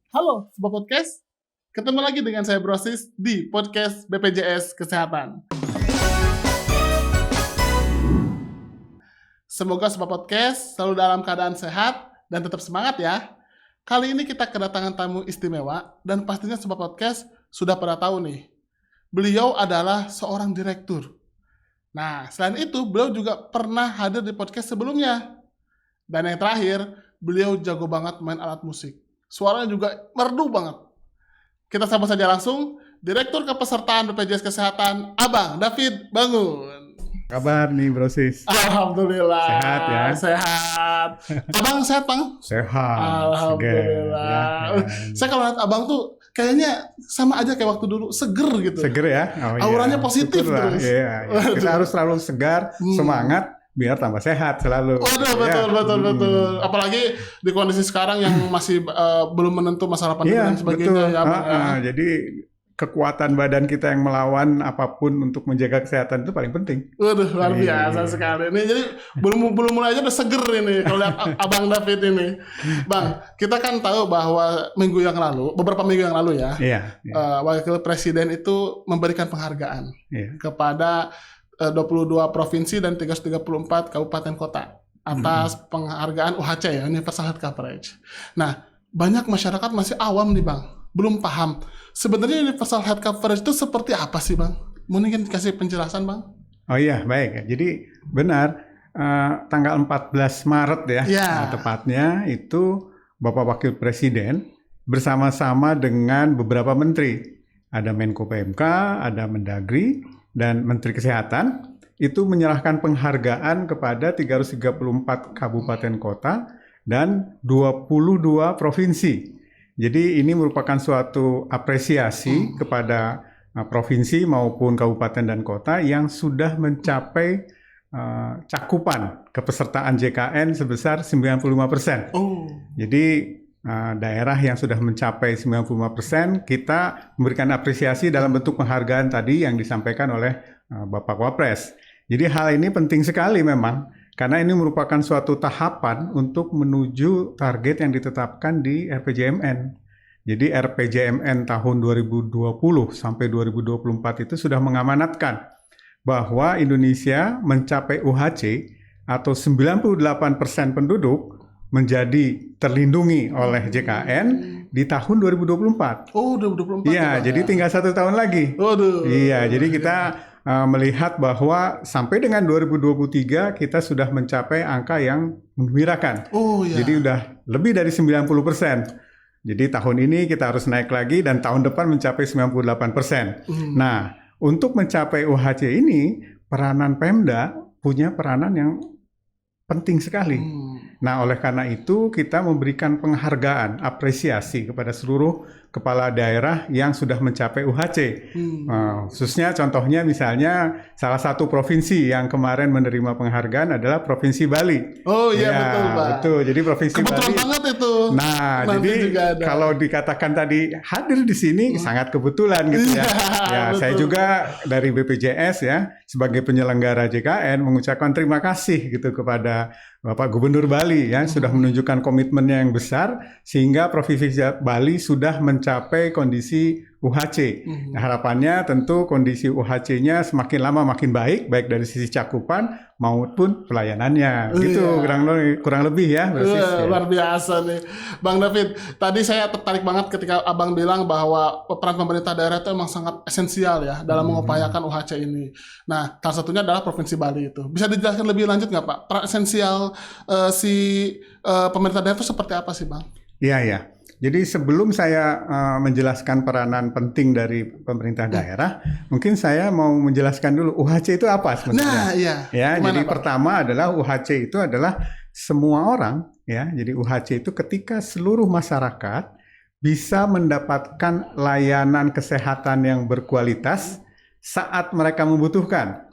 Halo Sobat Podcast, ketemu lagi dengan saya Brosis di Podcast BPJS Kesehatan. Semoga Sobat Podcast selalu dalam keadaan sehat dan tetap semangat ya. Kali ini kita kedatangan tamu istimewa dan pastinya Sobat Podcast sudah pada tahu nih. Beliau adalah seorang direktur. Nah, selain itu beliau juga pernah hadir di podcast sebelumnya. Dan yang terakhir, beliau jago banget main alat musik. Suaranya juga merdu banget. Kita sapa saja langsung Direktur Kepesertaan BPJS Kesehatan, Abang David Bangun. Kabar nih Brosis? Alhamdulillah. Sehat ya? Sehat. Abang sehat, Bang? Sehat. Alhamdulillah. Saya kalau lihat Abang tuh kayaknya sama aja kayak waktu dulu, seger gitu. Seger ya? Oh, auranya positif terus. Iya. Kita harus selalu segar, semangat, biar tambah sehat selalu. Waduh, betul. Apalagi di kondisi sekarang yang masih belum menentu masalah pandemi dan sebagainya. Betul. Jadi kekuatan badan kita yang melawan apapun untuk menjaga kesehatan itu paling penting. Waduh, luar biasa sekali. Ini jadi belum mulai aja udah seger ini kalau lihat Abang David ini. Bang, kita kan tahu bahwa beberapa minggu yang lalu ya, Wakil Presiden itu memberikan penghargaan kepada 22 provinsi dan 334 kabupaten kota atas penghargaan UHC ya, Universal Health Coverage. Nah, banyak masyarakat masih awam nih Bang, belum paham. Sebenarnya Universal Health Coverage itu seperti apa sih Bang? Mungkin kasih penjelasan Bang? Oh iya, baik. Jadi benar, tanggal 14 Maret tepatnya itu Bapak Wakil Presiden bersama-sama dengan beberapa menteri. Ada Menko PMK, ada Mendagri, dan Menteri Kesehatan itu menyerahkan penghargaan kepada 334 kabupaten kota dan 22 provinsi. Jadi ini merupakan suatu apresiasi kepada provinsi maupun kabupaten dan kota yang sudah mencapai cakupan kepesertaan JKN sebesar 95%. Jadi daerah yang sudah mencapai 95%, kita memberikan apresiasi dalam bentuk penghargaan tadi yang disampaikan oleh Bapak Wapres. Jadi hal ini penting sekali memang, karena ini merupakan suatu tahapan untuk menuju target yang ditetapkan di RPJMN. Jadi RPJMN tahun 2020 sampai 2024 itu sudah mengamanatkan bahwa Indonesia mencapai UHC atau 98% penduduk menjadi terlindungi oleh JKN di tahun 2024. Oh, 2024. Iya, jadi tinggal 1 tahun lagi. Iya, jadi kita melihat bahwa sampai dengan 2023 kita sudah mencapai angka yang menggembirakan. Jadi udah lebih dari 90%. Jadi tahun ini kita harus naik lagi dan tahun depan mencapai 98%. Nah, untuk mencapai UHC ini, peranan Pemda punya peranan yang penting sekali. Nah, oleh karena itu kita memberikan penghargaan, apresiasi kepada seluruh kepala daerah yang sudah mencapai UHC. Khususnya contohnya misalnya salah satu provinsi yang kemarin menerima penghargaan adalah Provinsi Bali. Oh iya, betul Pak. Betul, jadi Provinsi kebetulan Bali. banget itu. Nah, jadi kalau dikatakan tadi hadir di sini sangat kebetulan gitu ya. Saya juga dari BPJS ya, sebagai penyelenggara JKN mengucapkan terima kasih gitu kepada Bapak Gubernur Bali ya, sudah menunjukkan komitmennya yang besar sehingga Provinsi Bali sudah mencapai kondisi UHC. Nah, harapannya tentu kondisi UHC-nya semakin lama makin baik dari sisi cakupan maupun pelayanannya. Gitu kurang lebih ya. Luar biasa nih. Bang David, tadi saya tertarik banget ketika Abang bilang bahwa peran pemerintah daerah itu memang sangat esensial ya dalam mengupayakan UHC ini. Nah, salah satunya adalah Provinsi Bali itu. Bisa dijelaskan lebih lanjut nggak Pak? Peran esensial pemerintah daerah itu seperti apa sih Bang? Iya. Jadi sebelum saya menjelaskan peranan penting dari pemerintah daerah, mungkin saya mau menjelaskan dulu UHC itu apa sebenarnya. Nah, iya. Ya, jadi Pak? pertama adalah UHC itu adalah semua orang ya. Jadi UHC itu ketika seluruh masyarakat bisa mendapatkan layanan kesehatan yang berkualitas saat mereka membutuhkan,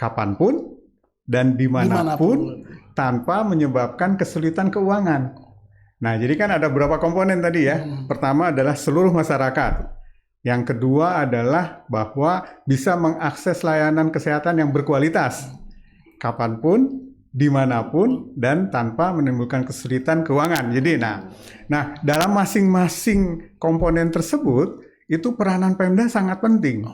kapanpun dan dimanapun. Tanpa menyebabkan kesulitan keuangan. Nah, jadi kan ada beberapa komponen tadi ya. Pertama adalah seluruh masyarakat. Yang kedua adalah bahwa bisa mengakses layanan kesehatan yang berkualitas. Kapanpun dimanapun dan tanpa menimbulkan kesulitan keuangan. Jadi, nah dalam masing-masing komponen tersebut itu peranan Pemda sangat penting.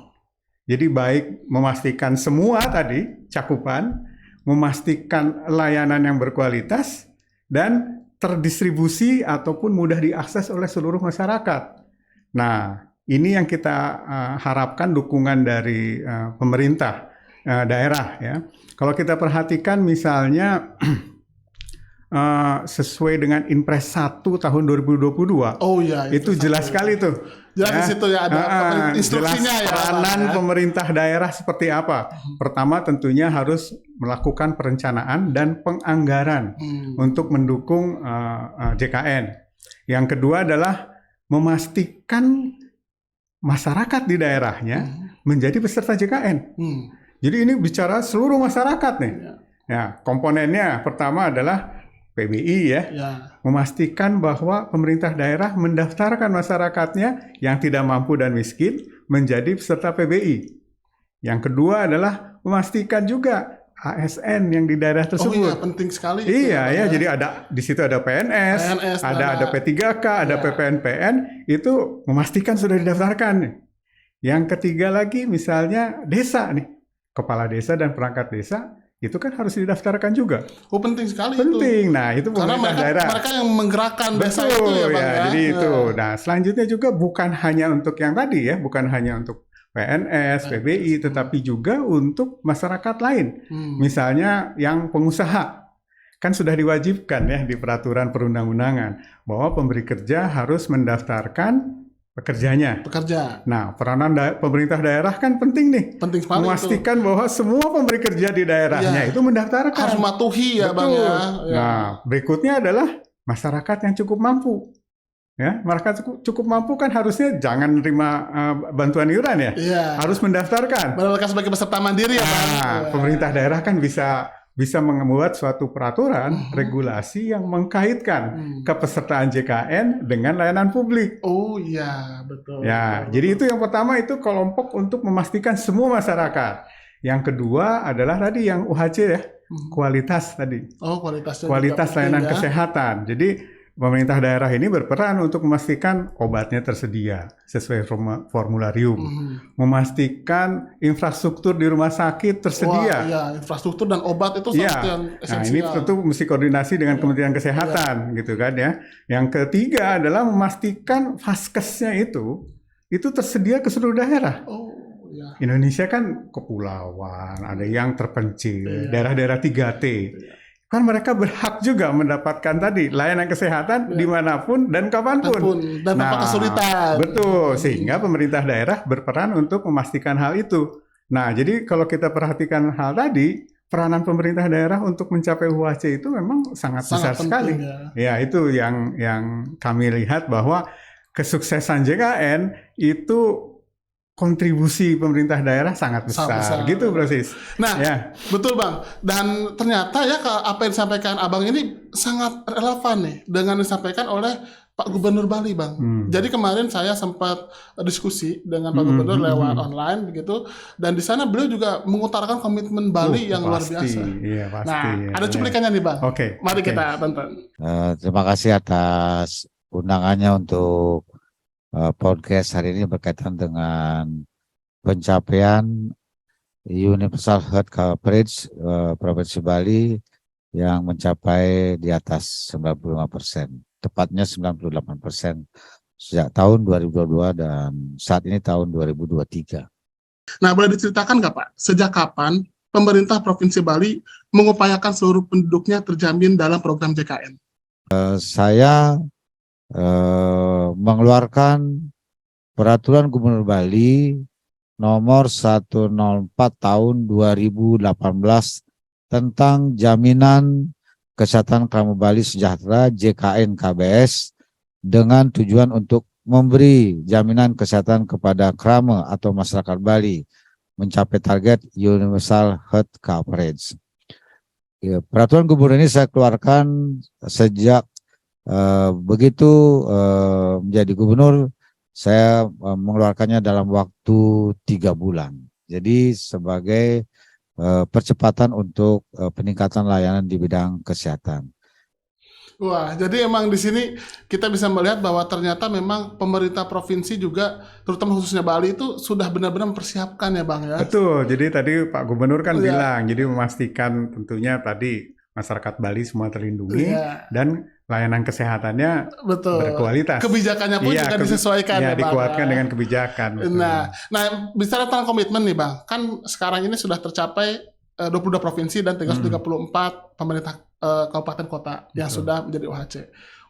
Jadi baik memastikan semua tadi cakupan, memastikan layanan yang berkualitas dan terdistribusi ataupun mudah diakses oleh seluruh masyarakat. Nah, ini yang kita harapkan dukungan dari pemerintah daerah ya. Kalau kita perhatikan misalnya sesuai dengan Inpres 1 tahun 2022. Oh iya, itu jelas sekali tuh. Jelas di situ ya ada instruksinya jelas peranan pemerintah daerah seperti apa. Pertama tentunya harus melakukan perencanaan dan penganggaran untuk mendukung JKN. Yang kedua adalah memastikan masyarakat di daerahnya menjadi peserta JKN. Jadi ini bicara seluruh masyarakat nih. Ya, komponennya pertama adalah PBI ya. Memastikan bahwa pemerintah daerah mendaftarkan masyarakatnya yang tidak mampu dan miskin menjadi peserta PBI. Yang kedua adalah memastikan juga ASN yang di daerah tersebut. Oh iya, penting sekali. Iya ya, jadi ada di situ ada PNS ada P3K, ada PPNPN, itu memastikan sudah didaftarkan. Yang ketiga lagi misalnya desa nih, kepala desa dan perangkat desa itu kan harus didaftarkan juga. Oh penting sekali. Penting. Nah itu pemerintah daerah. Mereka yang menggerakkan desa itu ya Bang ya. Jadi itu. Nah selanjutnya juga bukan hanya untuk yang tadi ya, bukan hanya untuk PNS, PBI, tetapi juga untuk masyarakat lain. Misalnya yang pengusaha. Kan sudah diwajibkan ya di peraturan perundang-undangan bahwa pemberi kerja harus mendaftarkan pekerja. Nah, peranan pemerintah daerah kan penting nih. Penting sekali. Memastikan bahwa semua pemberi kerja di daerahnya itu mendaftarkan. Harus mematuhi ya Bang ya. Nah, berikutnya adalah masyarakat yang cukup mampu. Ya, masyarakat cukup mampu kan harusnya jangan terima bantuan iuran ya. Harus mendaftarkan. Mendaftarkan sebagai peserta mandiri ya Bang. Pemerintah daerah kan bisa membuat suatu peraturan regulasi yang mengkaitkan kepesertaan JKN dengan layanan publik. Oh iya, betul. Ya, jadi itu yang pertama itu kelompok untuk memastikan semua masyarakat. Yang kedua adalah tadi yang UHC ya, kualitas tadi. Oh, kualitas layanan kesehatan. Jadi pemerintah daerah ini berperan untuk memastikan obatnya tersedia sesuai formularium, memastikan infrastruktur di rumah sakit tersedia. Iya, infrastruktur dan obat itu sangat yang esensial. Nah, ini tentu mesti koordinasi dengan Kementerian Kesehatan, gitu kan ya. Yang ketiga adalah memastikan vaskesnya itu tersedia ke seluruh daerah. Indonesia kan kepulauan, ada yang terpencil, daerah-daerah 3T. Kan mereka berhak juga mendapatkan tadi layanan kesehatan dimanapun dan kapanpun. Dan tanpa kesulitan. Betul, sehingga pemerintah daerah berperan untuk memastikan hal itu. Nah, jadi kalau kita perhatikan hal tadi, peranan pemerintah daerah untuk mencapai UHC itu memang sangat besar sekali. Ya, itu yang kami lihat bahwa kesuksesan JKN itu kontribusi pemerintah daerah sangat besar. Gitu Brosis. Nah, betul Bang. Dan ternyata ya apa yang disampaikan Abang ini sangat relevan nih dengan disampaikan oleh Pak Gubernur Bali Bang. Jadi kemarin saya sempat diskusi dengan Pak Gubernur lewat online begitu, dan di sana beliau juga mengutarakan komitmen Bali yang luar biasa. Iya, pasti. Nah, ada cuplikannya nih Bang. Mari kita tonton. Terima kasih atas undangannya untuk podcast hari ini berkaitan dengan pencapaian Universal Health Coverage Provinsi Bali yang mencapai di atas 95%, tepatnya 98% sejak tahun 2022 dan saat ini tahun 2023. Nah, boleh diceritakan nggak Pak, sejak kapan pemerintah Provinsi Bali mengupayakan seluruh penduduknya terjamin dalam program JKN? Saya mengeluarkan Peraturan Gubernur Bali nomor 104 tahun 2018 tentang Jaminan Kesehatan Krama Bali Sejahtera JKN KBS dengan tujuan untuk memberi jaminan kesehatan kepada krama atau masyarakat Bali mencapai target Universal Health Coverage. Peraturan Gubernur ini saya keluarkan sejak begitu menjadi gubernur. Saya mengeluarkannya dalam waktu 3 bulan. Jadi sebagai percepatan untuk peningkatan layanan di bidang kesehatan. Wah, jadi emang di sini kita bisa melihat bahwa ternyata memang pemerintah provinsi juga, terutama khususnya Bali itu sudah benar-benar mempersiapkan ya Bang ya. Betul, jadi tadi Pak Gubernur kan bilang, jadi memastikan tentunya tadi masyarakat Bali semua terlindungi dan layanan kesehatannya berkualitas. Kebijakannya pun juga disesuaikan ya Bang. Dikuatkan dengan kebijakan. Betul. Nah bicara tentang komitmen nih Bang, kan sekarang ini sudah tercapai 22 provinsi dan 334 pemerintah kabupaten kota yang sudah menjadi UHC.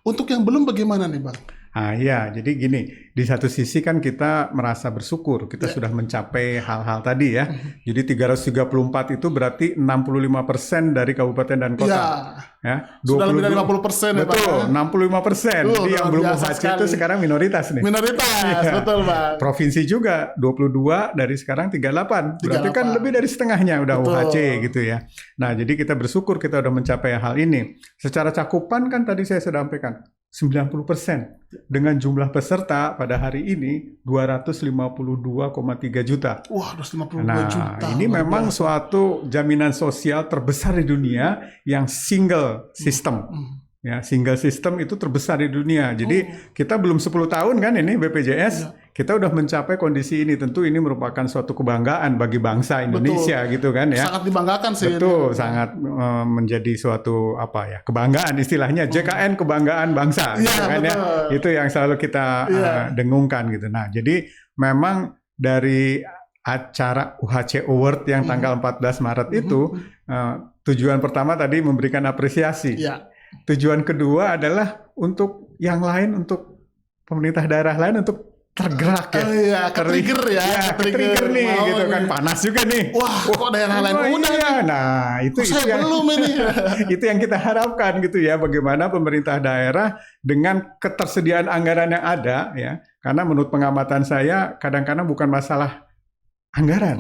Untuk yang belum bagaimana nih Bang? Ya, jadi gini, di satu sisi kan kita merasa bersyukur, kita sudah mencapai hal-hal tadi ya. Jadi 334 itu berarti 65% dari kabupaten dan kota. Ya, sudah lebih dari 50% ya Pak. Betul, 65%. Jadi yang belum UHC itu sekarang minoritas nih. Minoritas, betul Bang. Provinsi juga 22 dari sekarang 38. Berarti kan lebih dari setengahnya udah UHC gitu ya. Nah, jadi kita bersyukur kita udah mencapai hal ini. Secara cakupan kan tadi saya sudah sampaikan. 90% dengan jumlah peserta pada hari ini 252,3 juta. Wah, 252 juta. Nah, ini memang suatu jaminan sosial terbesar di dunia yang single system. Ya, single system itu terbesar di dunia. Jadi kita belum 10 tahun kan ini BPJS. Kita udah mencapai kondisi ini, tentu ini merupakan suatu kebanggaan bagi bangsa Indonesia gitu kan ya. Sangat dibanggakan sih. Betul, sangat menjadi suatu kebanggaan istilahnya JKN kebanggaan bangsa gitu kan ya. Itu yang selalu kita dengungkan gitu. Nah, jadi memang dari acara UHC Award yang tanggal 14 Maret itu tujuan pertama tadi memberikan apresiasi. Tujuan kedua adalah untuk yang lain, untuk pemerintah daerah lain untuk tergerak ya, ketrigger nih gitu kan, panas juga nih. Wah, kok daerah lain udah nih. Nah, itu yang belum ini. Itu yang kita harapkan gitu ya, bagaimana pemerintah daerah dengan ketersediaan anggaran yang ada ya. Karena menurut pengamatan saya kadang-kadang bukan masalah anggaran.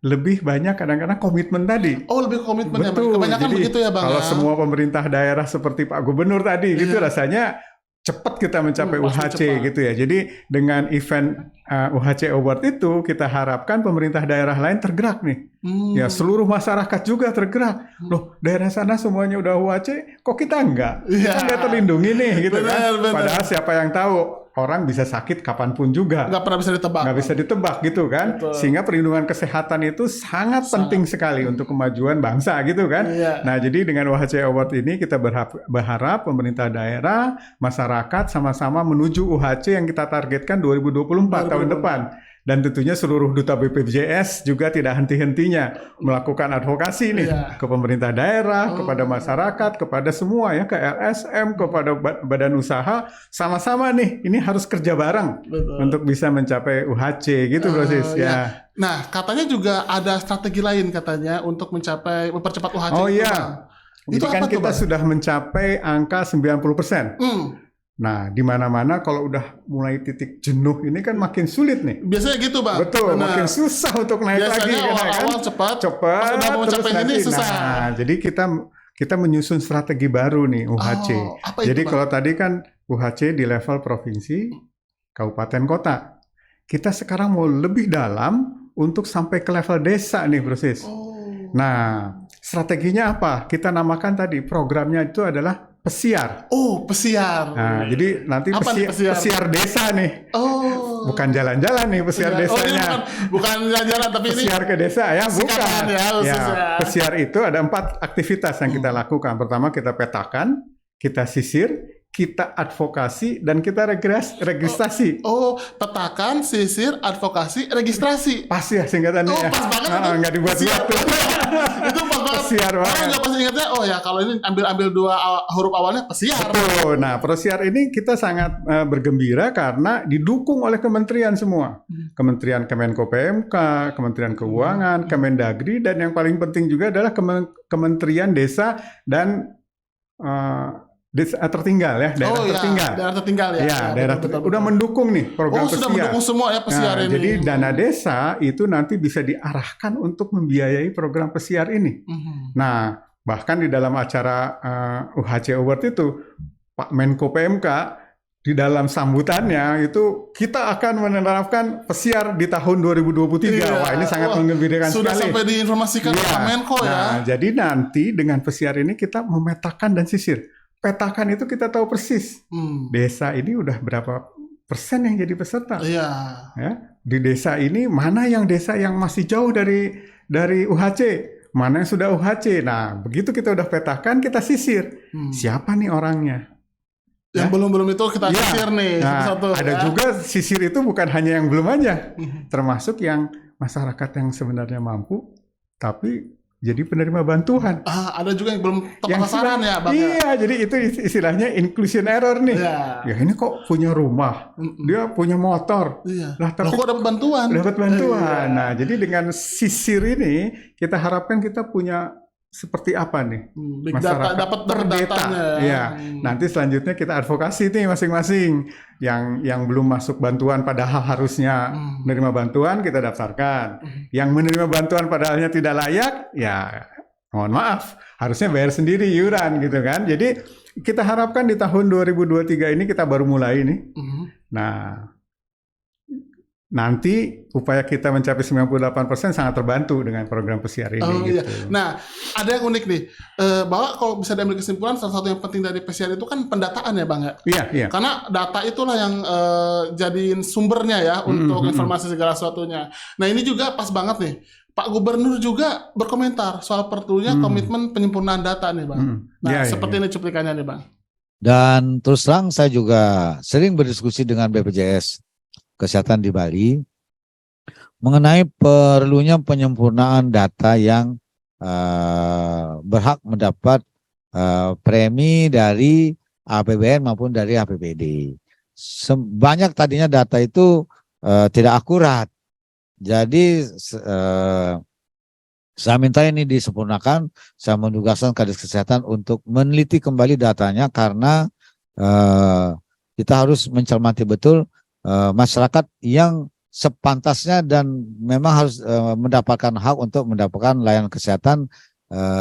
Lebih banyak kadang-kadang komitmen tadi. Oh, lebih komitmen. Betul. Kebanyakan jadi, begitu ya Bang. Kalau semua pemerintah daerah seperti Pak Gubernur tadi gitu rasanya cepat kita mencapai UHC gitu ya. Jadi dengan event UHC Award itu kita harapkan pemerintah daerah lain tergerak nih. Ya, seluruh masyarakat juga tergerak. Loh, daerah sana semuanya udah UHC, kok kita enggak? Kita enggak terlindungi nih gitu kan. Padahal siapa yang tahu, orang bisa sakit kapanpun juga. Nggak pernah bisa ditebak. Nggak bisa ditebak gitu kan. Betul. Sehingga perlindungan kesehatan itu sangat penting sekali untuk kemajuan bangsa gitu kan. Nah, jadi dengan UHC Award ini kita berharap pemerintah daerah, masyarakat sama-sama menuju UHC yang kita targetkan 2024 tahun depan. Dan tentunya seluruh duta BPJS juga tidak henti-hentinya melakukan advokasi nih ke pemerintah daerah, kepada masyarakat, kepada semua ya, ke LSM, kepada badan usaha, sama-sama nih ini harus kerja bareng untuk bisa mencapai UHC gitu Brosis ya. Nah, katanya juga ada strategi lain katanya untuk mempercepat UHC. Oh iya. Itu kan kita sudah mencapai angka 90%. Nah, di mana-mana kalau udah mulai titik jenuh ini kan makin sulit nih. Biasanya gitu Bang. Betul, makin susah untuk naik lagi. Biasanya awal-awal cepat, udah mau capai ini susah. Nah, jadi kita menyusun strategi baru nih UHC. Jadi kalau tadi kan UHC di level provinsi, kabupaten, kota. Kita sekarang mau lebih dalam untuk sampai ke level desa nih, Brosis. Nah, strateginya apa? Kita namakan tadi programnya itu adalah pesiar. Oh, pesiar. Nah, jadi nanti pesiar desa nih. Oh. Bukan jalan-jalan nih pesiar desanya. Bukan jalan-jalan tapi pesiar ke desa ya, bukan. Ya, pesiar itu ada 4 aktivitas yang kita lakukan. Pertama kita petakan, kita sisir, kita advokasi, dan kita registrasi. Oh, petakan, sisir, advokasi, registrasi. Pas ya singkatannya. Oh, pas banget. Nggak dibuat-buat tuh. Itu pas banget. Pesiar banget. Orang nggak pasti ingatnya, oh ya kalau ini ambil 2 huruf awalnya pesiar. Betul. Nah, pesiar ini kita sangat bergembira karena didukung oleh kementerian semua. Kementerian Kemenko PMK, Kementerian Keuangan, Kemendagri, dan yang paling penting juga adalah Kementerian Desa dan tertinggal ya, daerah tertinggal. Daerah tertinggal ya. Ya, daerah betul. Udah mendukung nih program pesiar. Sudah mendukung semua ya pesiar ini. Jadi dana desa itu nanti bisa diarahkan untuk membiayai program pesiar ini. Nah, bahkan di dalam acara UHC Award itu Pak Menko PMK di dalam sambutannya itu kita akan menerapkan pesiar di tahun 2023. Wah, ini sangat menggembirakan sudah sekali. Sudah sampai diinformasikan Pak Menko ya. Nah, jadi nanti dengan pesiar ini kita memetakan dan sisir. Petakan itu kita tahu persis. Desa ini udah berapa persen yang jadi peserta. Iya. Ya, di desa ini mana yang desa yang masih jauh dari UHC, mana yang sudah UHC. Nah, begitu kita udah petakan, kita sisir. Siapa nih orangnya? Yang belum itu kita sisir nih satu-satu. Ada juga sisir itu bukan hanya yang belum aja, termasuk yang masyarakat yang sebenarnya mampu, tapi jadi penerima bantuan. Ada juga yang belum tepat sasaran ya, Bang. Iya, jadi itu istilahnya inclusion error nih. Ya ini kok punya rumah, dia punya motor. Lah tapi kok dapat bantuan? Dapat bantuan. Nah, jadi dengan sisir ini kita harapkan kita punya seperti apa nih masyarakat dapat datanya. Ya, nanti selanjutnya kita advokasi nih masing-masing yang belum masuk bantuan padahal harusnya menerima bantuan kita daftarkan. Yang menerima bantuan padahalnya tidak layak, ya mohon maaf harusnya bayar sendiri iuran gitu kan. Jadi kita harapkan di tahun 2023 ini kita baru mulai nih. Nah, nanti upaya kita mencapai 98% sangat terbantu dengan program pesiar ini. Gitu. Iya. Nah, ada yang unik nih, bahwa kalau bisa diambil kesimpulan salah satu yang penting dari pesiar itu kan pendataan ya Bang ya? Iya. Karena data itulah yang jadiin sumbernya ya untuk informasi segala sesuatunya. Nah ini juga pas banget nih, Pak Gubernur juga berkomentar soal perlunya komitmen penyempurnaan data nih Bang. Nah seperti ini cuplikannya nih Bang. Dan terus terang saya juga sering berdiskusi dengan BPJS Kesehatan di Bali mengenai perlunya penyempurnaan data yang berhak mendapat premi dari APBN maupun dari APBD. Banyak tadinya data itu tidak akurat. Jadi saya minta ini disempurnakan. Saya menugaskan Kadis Kesehatan untuk meneliti kembali datanya karena kita harus mencermati betul masyarakat yang sepantasnya dan memang harus mendapatkan hak untuk mendapatkan layanan kesehatan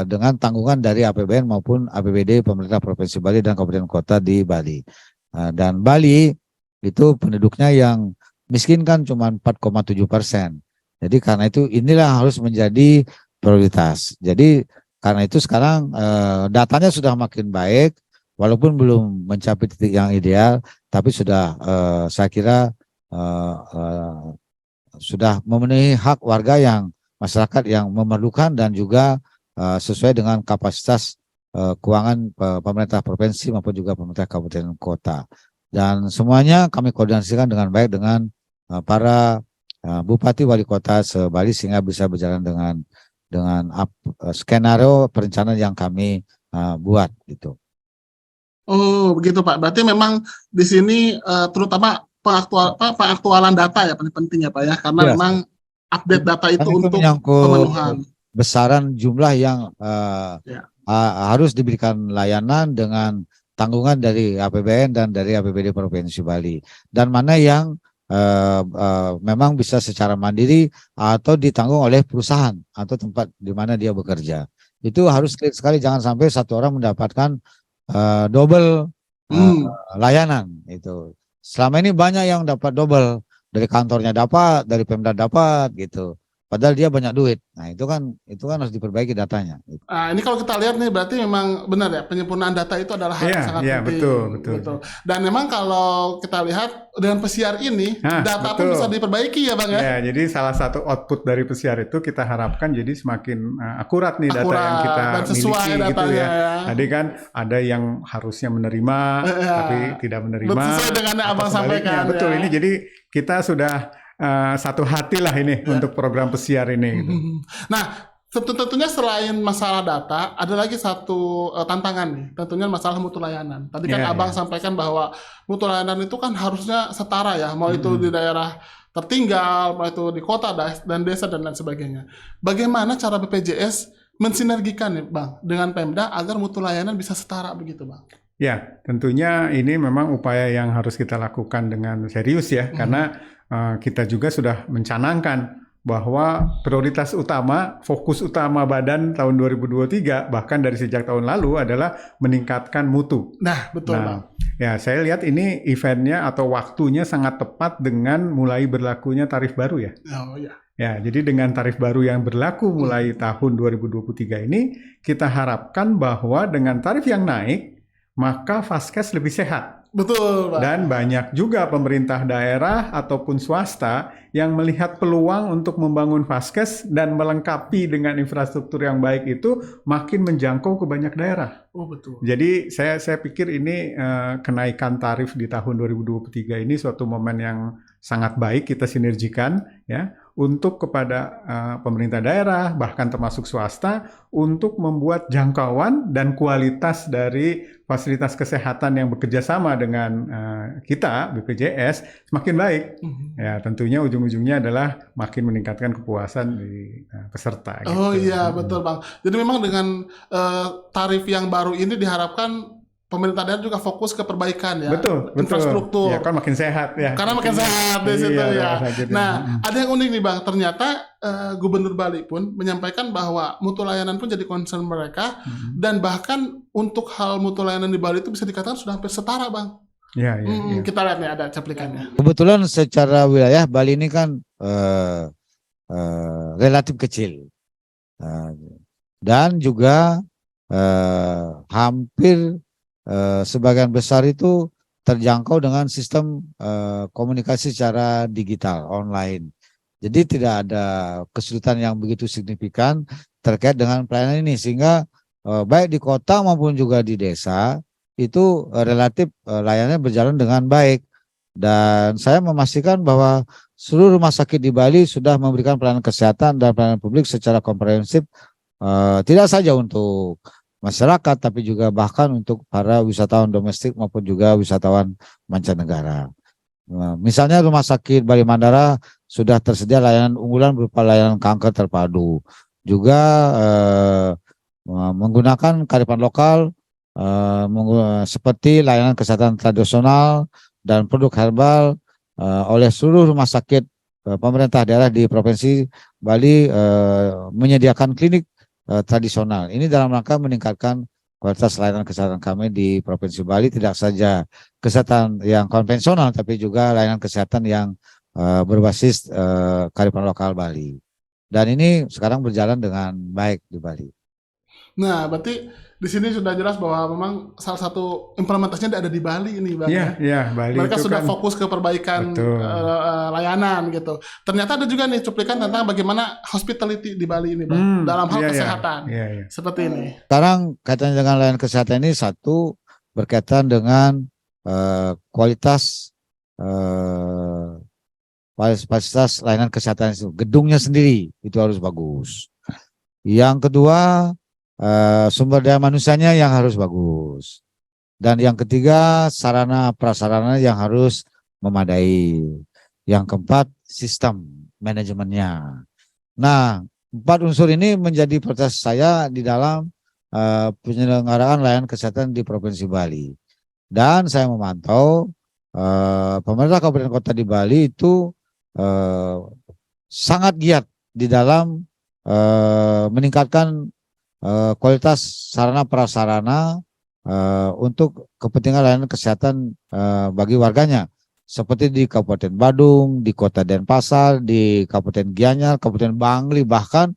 dengan tanggungan dari APBN maupun APBD pemerintah Provinsi Bali dan kabupaten kota di Bali. Dan Bali itu penduduknya yang miskin kan cuma 4,7%. Jadi karena itu inilah harus menjadi prioritas. Jadi karena itu sekarang datanya sudah makin baik. Walaupun belum mencapai titik yang ideal, tapi sudah saya kira sudah memenuhi hak warga yang masyarakat yang memerlukan dan juga sesuai dengan kapasitas keuangan pemerintah provinsi maupun juga pemerintah kabupaten kota. Dan semuanya kami koordinasikan dengan baik dengan para bupati wali kota se-Bali sehingga bisa berjalan dengan skenario perencanaan yang kami buat gitu. Oh begitu Pak, berarti memang di sini terutama pengaktualan data ya paling penting ya Pak ya, karena memang update data itu untuk pemenuhan besaran jumlah yang harus diberikan layanan dengan tanggungan dari APBN dan dari APBD Provinsi Bali, dan mana yang memang bisa secara mandiri atau ditanggung oleh perusahaan atau tempat di mana dia bekerja. Itu harus clear sekali, jangan sampai satu orang mendapatkan double layanan itu. Selama ini banyak yang dapat double, dari kantornya dapat, dari Pemda dapat gitu. Padahal dia banyak duit. Nah, itu kan harus diperbaiki datanya. Nah, ini kalau kita lihat nih berarti memang benar ya, penyempurnaan data itu adalah hal yang sangat penting. Betul. Dan memang kalau kita lihat dengan pesiar ini, data pun bisa diperbaiki ya Bang ya. Ya, jadi salah satu output dari pesiar itu kita harapkan jadi semakin akurat nih data yang kita dan sesuai miliki gitu ya. Tadi kan ada yang harusnya menerima tapi tidak menerima. Sesuai dengan yang Abang sampaikan. Betul, ini jadi kita sudah satu hati lah ini untuk program pesiar ini. Gitu. Nah, tentunya selain masalah data, ada lagi satu tantangan nih, tentunya masalah mutu layanan. Tadi kan Abang sampaikan bahwa mutu layanan itu kan harusnya setara ya, mau itu di daerah tertinggal, mau itu di kota dan desa dan lain sebagainya. Bagaimana cara BPJS mensinergikan nih Bang dengan Pemda agar mutu layanan bisa setara begitu Bang? Ya, tentunya ini memang upaya yang harus kita lakukan dengan serius ya, karena kita juga sudah mencanangkan bahwa prioritas utama, fokus utama Badan tahun 2023 bahkan dari sejak tahun lalu adalah meningkatkan mutu. Nah, betul Bang. Ya, saya lihat ini eventnya atau waktunya sangat tepat dengan mulai berlakunya tarif baru ya. Oh iya. Ya, jadi dengan tarif baru yang berlaku mulai tahun 2023 ini, kita harapkan bahwa dengan tarif yang naik, maka Vaskes lebih sehat. Betul, Pak. Dan banyak juga pemerintah daerah ataupun swasta yang melihat peluang untuk membangun Vaskes dan melengkapi dengan infrastruktur yang baik itu makin menjangkau ke banyak daerah. Oh, betul. Jadi saya pikir ini kenaikan tarif di tahun 2023 ini suatu momen yang sangat baik kita sinergikan ya untuk kepada pemerintah daerah bahkan termasuk swasta untuk membuat jangkauan dan kualitas dari fasilitas kesehatan yang bekerja sama dengan kita BPJS semakin baik. Ya tentunya ujung-ujungnya adalah makin meningkatkan kepuasan di peserta. Oh gitu. iya betul Bang. Jadi memang dengan tarif yang baru ini diharapkan pemerintah daerah juga fokus ke perbaikan ya, betul, infrastruktur. Ya kan makin sehat ya. Karena makin sehat di situ ya. Nah, ya. ada yang unik nih Bang. Ternyata Gubernur Bali pun menyampaikan bahwa mutu layanan pun jadi concern mereka dan bahkan untuk hal mutu layanan di Bali itu bisa dikatakan sudah hampir setara Bang. Ya. Kita lihat nih ada cuplikannya. Kebetulan secara wilayah Bali ini kan relatif kecil dan juga hampir sebagian besar itu terjangkau dengan sistem komunikasi secara digital online. Jadi tidak ada kesulitan yang begitu signifikan terkait dengan pelayanan ini sehingga baik di kota maupun juga di desa itu relatif layanannya berjalan dengan baik. Dan saya memastikan bahwa seluruh rumah sakit di Bali sudah memberikan pelayanan kesehatan dan pelayanan publik secara komprehensif tidak saja untuk masyarakat tapi juga bahkan untuk para wisatawan domestik maupun juga wisatawan mancanegara. Misalnya Rumah Sakit Bali Mandara sudah tersedia layanan unggulan berupa layanan kanker terpadu. Juga menggunakan kearifan lokal seperti layanan kesehatan tradisional dan produk herbal oleh seluruh rumah sakit pemerintah daerah di Provinsi Bali menyediakan klinik tradisional. Ini dalam rangka meningkatkan kualitas layanan kesehatan kami di Provinsi Bali, tidak saja kesehatan yang konvensional tapi juga layanan kesehatan yang berbasis kearifan lokal Bali. Dan ini sekarang berjalan dengan baik di Bali. Nah, berarti di sini sudah jelas bahwa memang salah satu implementasinya ada di Bali ini, Bang. Iya, Bali. Mereka itu sudah kan fokus ke perbaikan layanan gitu. Ternyata ada juga nih cuplikan tentang bagaimana hospitality di Bali ini, Bang, dalam hal kesehatan. Seperti ini. Sekarang kaitannya dengan layanan kesehatan ini satu berkaitan dengan kualitas fasilitas layanan kesehatan itu. Gedungnya sendiri itu harus bagus. Yang kedua sumber daya manusianya yang harus bagus. Dan yang ketiga sarana prasarana yang harus memadai. Yang keempat sistem manajemennya. Nah, 4 unsur ini menjadi prioritas saya di dalam penyelenggaraan layanan kesehatan di Provinsi Bali. Dan saya memantau pemerintah kabupaten kota di Bali itu sangat giat di dalam meningkatkan kualitas sarana prasarana untuk kepentingan layanan kesehatan bagi warganya seperti di Kabupaten Badung, di Kota Denpasar, di Kabupaten Gianyar, Kabupaten Bangli, bahkan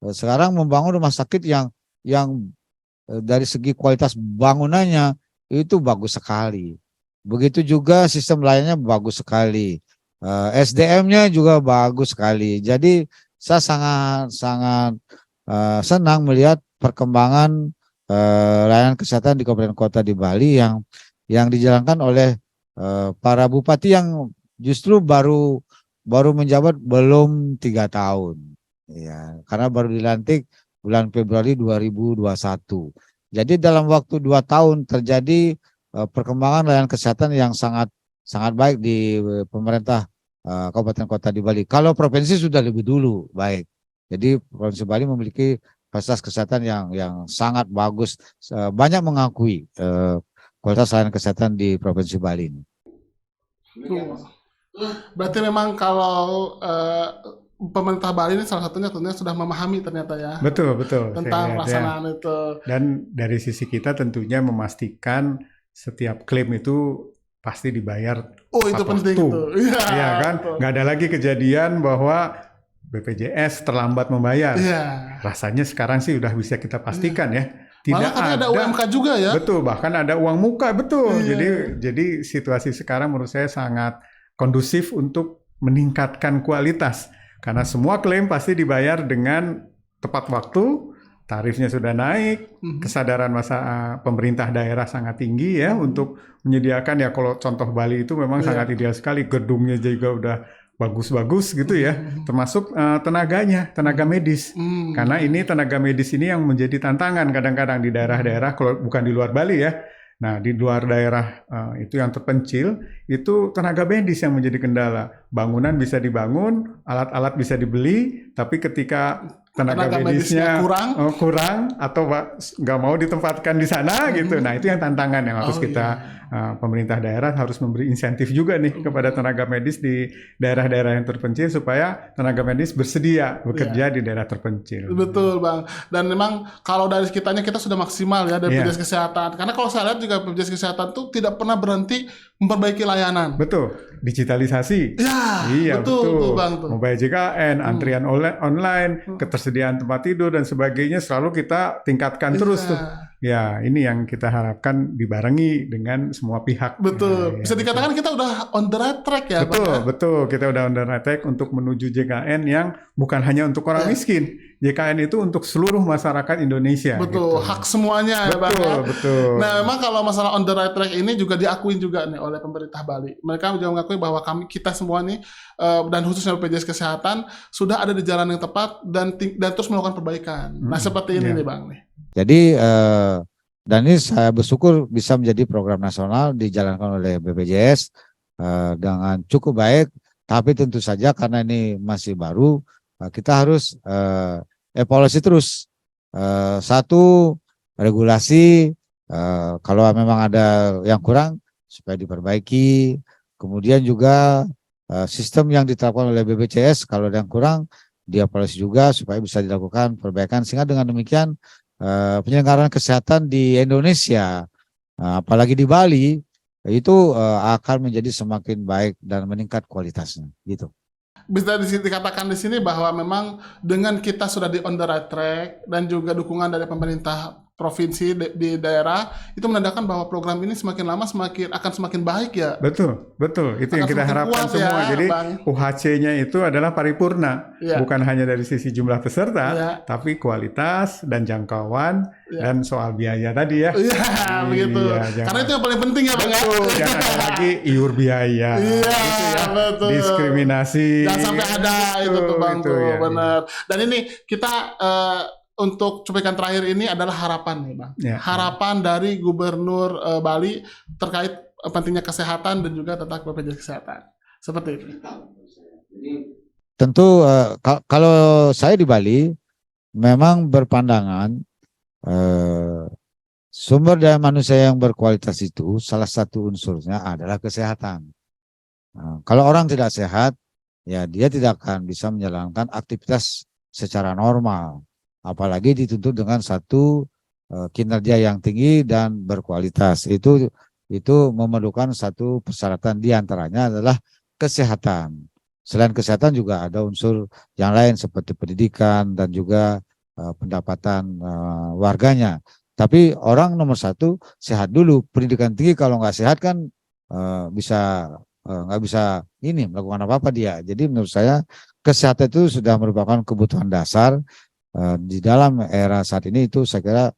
sekarang membangun rumah sakit yang dari segi kualitas bangunannya itu bagus sekali. Begitu juga sistem layanannya bagus sekali, SDM-nya juga bagus sekali. Jadi saya sangat senang melihat perkembangan layanan kesehatan di kabupaten kota di Bali yang dijalankan oleh para bupati yang justru baru menjabat belum 3 tahun, ya, karena baru dilantik bulan Februari 2021. Jadi dalam waktu 2 tahun terjadi perkembangan layanan kesehatan yang sangat baik di pemerintah kabupaten kota di Bali. Kalau provinsi sudah lebih dulu baik. Jadi Provinsi Bali memiliki fasilitas kesehatan yang sangat bagus, banyak mengakui kualitas layanan kesehatan di Provinsi Bali ini. Berarti memang kalau pemerintah Bali ini salah satunya tentunya sudah memahami ternyata ya. Betul. Tentang pelaksanaan itu. Dan dari sisi kita tentunya memastikan setiap klaim itu pasti dibayar. Oh, itu penting itu. Iya kan? Nggak ada lagi kejadian bahwa BPJS terlambat membayar. Iya. Rasanya sekarang sih udah bisa kita pastikan ya. Tidak malah katanya ada UMK juga ya. Betul, bahkan ada uang muka, betul. Jadi situasi sekarang menurut saya sangat kondusif untuk meningkatkan kualitas. Karena semua klaim pasti dibayar dengan tepat waktu, tarifnya sudah naik, kesadaran pemerintah daerah sangat tinggi ya untuk menyediakan, ya kalau contoh Bali itu memang sangat ideal sekali, gedungnya juga udah bagus-bagus gitu ya, termasuk tenaga medis. Karena ini tenaga medis ini yang menjadi tantangan kadang-kadang di daerah-daerah, kalau bukan di luar Bali ya. Nah, di luar daerah itu yang terpencil, itu tenaga medis yang menjadi kendala. Bangunan bisa dibangun, alat-alat bisa dibeli, tapi ketika tenaga medisnya kurang atau nggak mau ditempatkan di sana gitu. Nah, itu yang tantangan yang harus pemerintah daerah harus memberi insentif juga nih kepada tenaga medis di daerah-daerah yang terpencil supaya tenaga medis bersedia bekerja di daerah terpencil. Betul, Bang. Dan memang kalau dari kitanya kita sudah maksimal ya dari BPJS Kesehatan. Karena kalau saya lihat juga BPJS Kesehatan tuh tidak pernah berhenti memperbaiki layanan. Betul. Digitalisasi. Iya, betul. Bang. Mobile JKN, antrian online, ketersediaan tempat tidur dan sebagainya selalu kita tingkatkan terus tuh. Ya, ini yang kita harapkan dibarengi dengan semua pihak. Betul. Bisa dikatakan kita udah on the right track ya, Bang. Betul. Kita udah on the right track untuk menuju JKN yang bukan hanya untuk orang miskin. JKN itu untuk seluruh masyarakat Indonesia. Betul. Gitu. Hak semuanya ya, Bang. Betul. Nah, memang kalau masalah on the right track ini juga diakuin juga nih oleh pemerintah Bali. Mereka juga mengakui bahwa kita semua nih dan khususnya BPJS Kesehatan sudah ada di jalan yang tepat dan terus melakukan perbaikan. Nah, seperti ini nih, Bang nih. Jadi dan ini saya bersyukur bisa menjadi program nasional dijalankan oleh BPJS dengan cukup baik. Tapi tentu saja karena ini masih baru, kita harus evaluasi terus. Satu, regulasi, kalau memang ada yang kurang supaya diperbaiki. Kemudian juga sistem yang diterapkan oleh BPJS kalau ada yang kurang dievaluasi juga supaya bisa dilakukan perbaikan, sehingga dengan demikian penyelenggaraan kesehatan di Indonesia, apalagi di Bali, itu akan menjadi semakin baik dan meningkat kualitasnya, gitu. Bisa dikatakan di sini bahwa memang dengan kita sudah di on the right track dan juga dukungan dari pemerintah provinsi di daerah, itu menandakan bahwa program ini semakin lama akan semakin baik ya. Betul. Itu yang kita harapkan semua. Jadi UHC-nya itu adalah paripurna, bukan hanya dari sisi jumlah peserta, tapi kualitas dan jangkauan dan soal biaya tadi ya. Begitu. Karena itu yang paling penting ya, Bang. Jangan ada lagi iur biaya. Betul. Diskriminasi. Jangan sampai ada itu tuh, Bang. Benar. Dan ini kita untuk cuplikan terakhir ini adalah harapan nih, Bang. Harapan dari Gubernur Bali terkait pentingnya kesehatan dan juga tentang BPJS Kesehatan. Seperti itu. Tentu kalau saya di Bali memang berpandangan sumber daya manusia yang berkualitas itu salah satu unsurnya adalah kesehatan. Kalau orang tidak sehat, ya dia tidak akan bisa menjalankan aktivitas secara normal. Apalagi dituntut dengan satu kinerja yang tinggi dan berkualitas. Itu memerlukan satu persyaratan, diantaranya adalah kesehatan. Selain kesehatan juga ada unsur yang lain seperti pendidikan dan juga pendapatan warganya. Tapi orang nomor satu sehat dulu. Pendidikan tinggi kalau nggak sehat kan nggak bisa melakukan apa-apa dia. Jadi menurut saya kesehatan itu sudah merupakan kebutuhan dasar. Di dalam era saat ini itu saya kira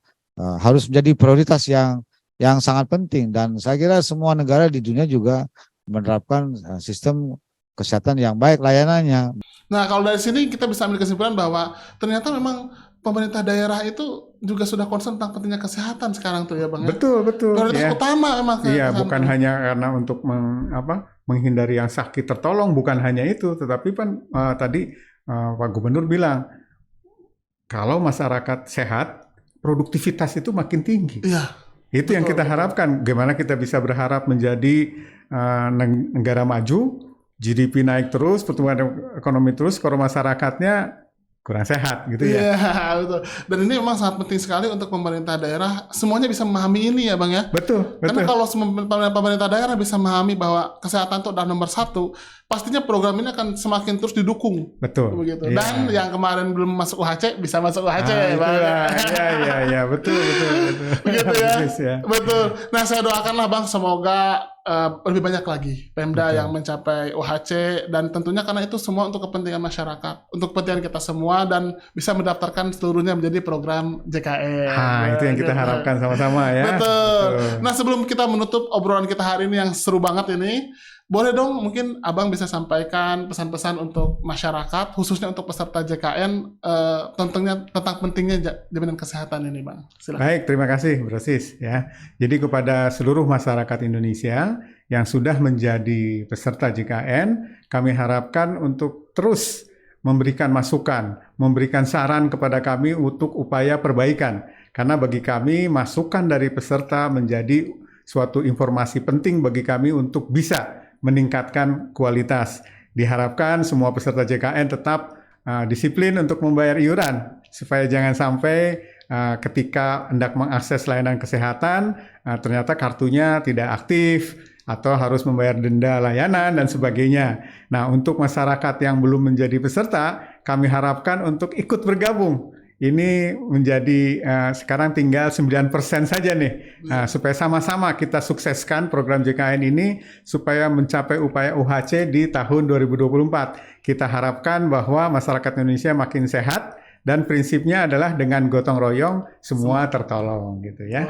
harus menjadi prioritas yang sangat penting, dan saya kira semua negara di dunia juga menerapkan sistem kesehatan yang baik layanannya. Nah, kalau dari sini kita bisa ambil kesimpulan bahwa ternyata memang pemerintah daerah itu juga sudah concern tentang pentingnya kesehatan sekarang tuh ya, Bang. Betul. Prioritas utama emang. Iya, bukan hanya karena untuk menghindari yang sakit tertolong, bukan hanya itu, tetapi kan tadi Pak Gubernur bilang kalau masyarakat sehat, produktivitas itu makin tinggi. Iya. Itu yang kita harapkan. Gimana kita bisa berharap menjadi negara maju GDP naik terus, pertumbuhan ekonomi terus, kalau masyarakatnya kurang sehat gitu ya. Iya, betul. Dan ini memang sangat penting sekali untuk pemerintah daerah semuanya bisa memahami ini ya Bang ya. Betul. Karena kalau pemerintah daerah bisa memahami bahwa kesehatan itu adalah nomor 1, pastinya program ini akan semakin terus didukung. Betul. Begitu. Yeah. Dan yang kemarin belum masuk UHC bisa masuk UHC ya Bang. Iya, betul. Begitu ya. Betul. Nah, saya doakanlah Bang semoga lebih banyak lagi Pemda yang mencapai UHC, dan tentunya karena itu semua untuk kepentingan masyarakat, untuk kepentingan kita semua, dan bisa mendaftarkan seluruhnya menjadi program JKN. Itu yang kita harapkan sama-sama ya. Betul. Nah, sebelum kita menutup obrolan kita hari ini yang seru banget ini, boleh dong mungkin Abang bisa sampaikan pesan-pesan untuk masyarakat, khususnya untuk peserta JKN, tentunya tentang pentingnya jaminan kesehatan ini Bang. Silakan. Baik, terima kasih Brosis ya. Jadi kepada seluruh masyarakat Indonesia yang sudah menjadi peserta JKN, kami harapkan untuk terus memberikan masukan, memberikan saran kepada kami untuk upaya perbaikan. Karena bagi kami masukan dari peserta menjadi suatu informasi penting bagi kami untuk bisa meningkatkan kualitas. Diharapkan semua peserta JKN tetap disiplin untuk membayar iuran, supaya jangan sampai ketika hendak mengakses layanan kesehatan, ternyata kartunya tidak aktif, atau harus membayar denda layanan, dan sebagainya. Nah, untuk masyarakat yang belum menjadi peserta, kami harapkan untuk ikut bergabung. Ini menjadi sekarang tinggal 9% saja nih, supaya sama-sama kita sukseskan program JKN ini supaya mencapai upaya UHC di tahun 2024. Kita harapkan bahwa masyarakat Indonesia makin sehat, dan prinsipnya adalah dengan gotong royong semua tertolong gitu ya.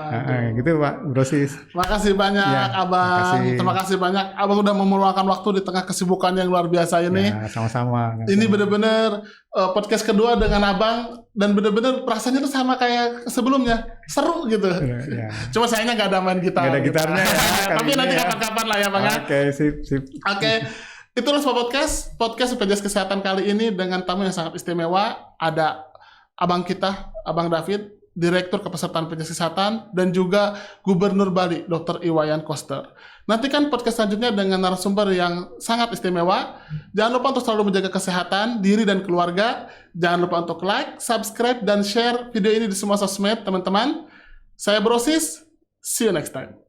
Gitu Pak Brosis. Makasih banyak ya, Abang. Terima kasih banyak Abang udah meluangkan waktu di tengah kesibukan yang luar biasa ini. Ya, sama-sama. Ini benar-benar podcast kedua dengan Abang, dan benar-benar perasaannya tuh sama kayak sebelumnya, seru gitu. Ya. Cuma sayangnya nggak ada main gitar. Nggak ada gitarnya ya. Tapi nanti kapan-kapan lah ya Bang. Oke, sip. Oke. Itulah podcast BPJS Kesehatan kali ini dengan tamu yang sangat istimewa. Ada abang kita, Abang David, Direktur Kepesertaan BPJS Kesehatan, dan juga Gubernur Bali, Dr. Iwayan Koster. Nantikan podcast selanjutnya dengan narasumber yang sangat istimewa. Jangan lupa untuk selalu menjaga kesehatan diri dan keluarga. Jangan lupa untuk like, subscribe, dan share video ini di semua sosmed teman-teman. Saya Brosis, see you next time.